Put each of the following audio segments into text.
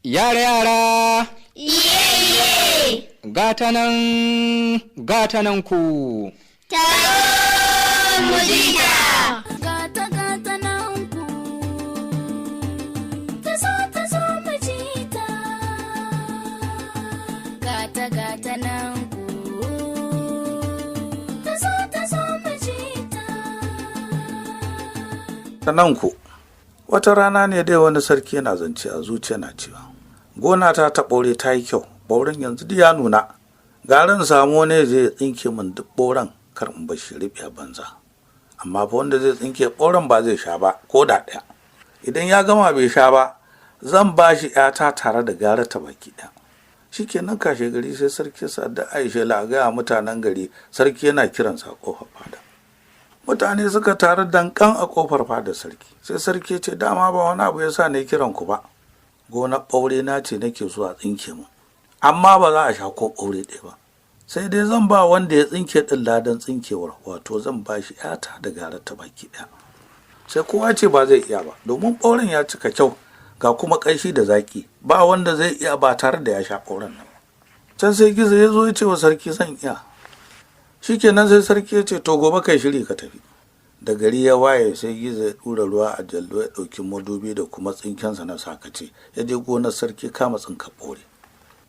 Yara yara! Iye! Gata nan ku! Taron mujita! Gata nan ku! Ta zo mujita! Gata nan ku! Ta zo mujita! Sananku, wata rana ne dai wani sarki yana zance a zuciya na cewa, gona ta ɓaure ta yi kyau, ɓauren yanzu duk ya nuna, garin samu ne zai tsinke min duk ɓauren kar in bar shi rufe a banza. Amma fa wanda zai tsinke ɓauren ba zai sha ba ko da ɗaya. Idan ya gama bai sha ba, zan ba shi ‘yata tare da gara ta baki ɗaya. Shi kenan kashe gari sai sarki sa da Aisha la gaya mutanen gari sarki yana kiransa a ƙofar fada. Mutane suka taru dankan a ƙofar fadar sarki, sai sarki ce dama ba wani abu ya sa ne kiran ku ba, gonar ɓaure na ce nake so a tsinke mu, amma ba za a sha ko ɓaure ɗaya ba, sai dai zan ba wanda ya tsinke ɗin ladan tsinkewar, wato zan ba shi ‘yata da gara ta baki ɗaya. Sai kowa ce ba zai iya ba, domin ɓauren ya cika kyau ga kuma ƙanshi da zaƙi, ba wanda zai iya ba tare da ya sha ɓauren nan. Can sai gizo ya zo ya ce wa sarki zan iya. Shikenan sai sarki ya ce to gobe kai shiri ka tafi. Da gari ya waye sai gizo ya ɗura ruwa a jallo ya ɗauki madubi da kuma tsinkensa na sakace ya je gonar sarki kama tsinka ɓaure.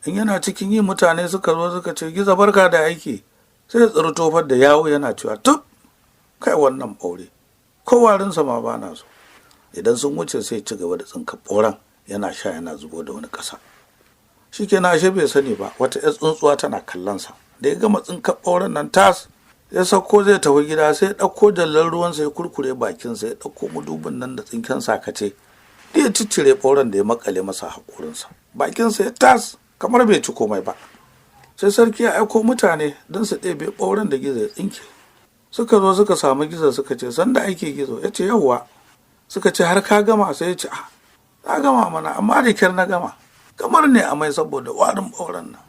In yana cikin yi mutane suka zo suka ce gizo barka da aiki, sai ya tsiri tofar da yawo yana cewa tuf kai wannan ɓaure ko warinsa ma ba na so. Idan sun wuce sai ci gaba da tsinka ɓauren yana sha yana zubo da wani ƙasa. Shikenan ashe bai sani ba wata 'yar tsuntsuwa tana kallonsa. Da ya gama tsinka ɓauren nan tas ya sauko zai tafi gida sai ya ɗauko jallar ruwansa ya kurkure bakinsa ya ɗauko madubin nan da tsinken sakace da ya ciccire ɓauren da ya makale masa haƙorinsa bakinsa ya tas kamar bai ci komai ba. Sai sarki ya aiko mutane don su ɗebe ɓauren da gizo ya tsinke. Suka zo suka samu gizo suka ce sanda ake gizo, ya ce yawwa. Suka ce har ka gama, sai ya ce na gama mana amma da kyar na gama, kamar ne amai saboda warin ɓauren nan,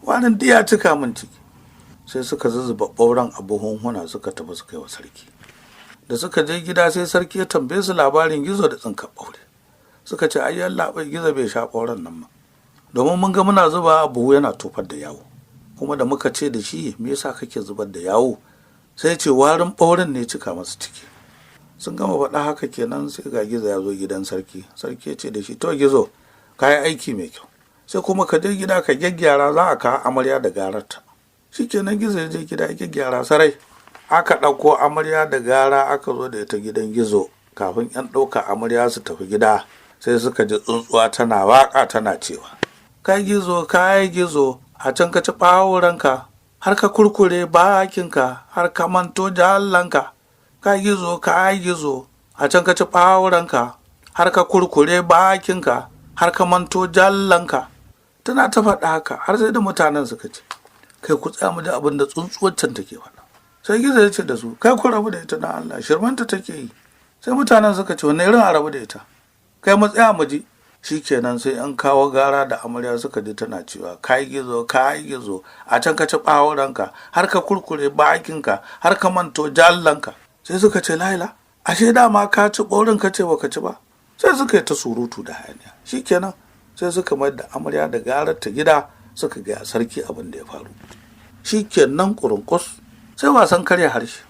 warin duk ya cika min ciki. Sai suka zuzzuba ɓauren a buhunhuna suka tafi suka yi wa sarki. Da suka je gida sai sarki ya tambaye su labarin gizo da tsinka ɓaure. Suka ce ai yallaɓai gizo bai sha ɓauren nan ma, domin mun ga muna zuba a buhu yana tofar da yawo, kuma da muka ce da shi me yasa kake zubar da yawo, sai ya ce warin ɓauren ne cika masa ciki. Sun gama faɗa haka kenan sai ga gizo ya zo gidan sarki. Sarki ya ce da shi to gizo ka yi aiki mai kyau, sai kuma ka je gida ka gyaggyara za a kawo amarya da gararta. Shikenan gizo ya je gida ya gyaggyara sarai, aka ɗauko amarya da gara aka zo da ita gidan gizo. Kafin 'yan ɗauka amarya su tafi gida sai suka ji tsuntsuwa tana waƙa tana cewa kai gizo kai gizo a can ka ci ɓawuranka har ka kurkure bakinka har ka manto jallanka. Kai gizo kai gizo a can ka ci ɓawuranka har ka kurkure bakinka har ka manto jallanka. Tana ta faɗa haka har sai da mutanen suka ce kai ku tsaya mu da abin da tsuntsuwar can take faɗa. Sai gizo ya ce da su kai ku rabu da ita na Allah, shirmanta take yi. Sai mutanen suka ce wanne irin a rabu da ita, kai mu tsaya mu ji. Shikenan sai an kawo gara da amarya suka ji tana cewa kai gizo a can ka ci ɓawuranka har ka kurkure bakinka har ka manto jallanka. Sai suka ce laila ashe dama ka ci ɓaurin ka ce baka ci ba. Sai suka yi ta surutu da hayaniya. Shikenan sai suka mayar da amarya da garar ta gida suka gaya sarki abin da ya faru. Shikenan kurunkus sai wasan karya harshe.